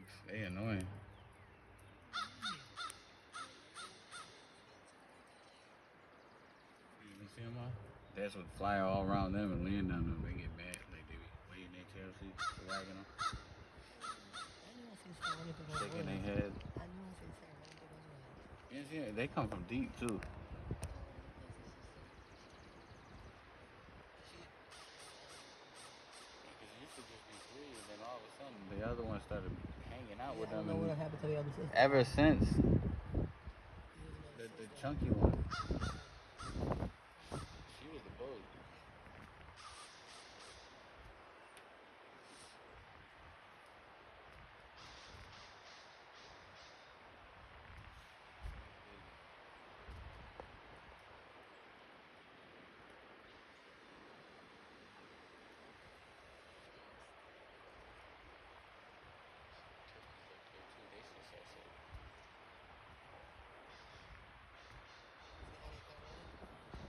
bugs. They annoying. You see them all? That's what fly all around them and land on them. They get mad. Like they be waving their tail, see, wagging them, shaking their head. Yeah, they come from deep too. Because it used to just be three, and then all of a sudden the other one started hanging out with them. I don't know what happened to the other sister. Ever since the chunky one.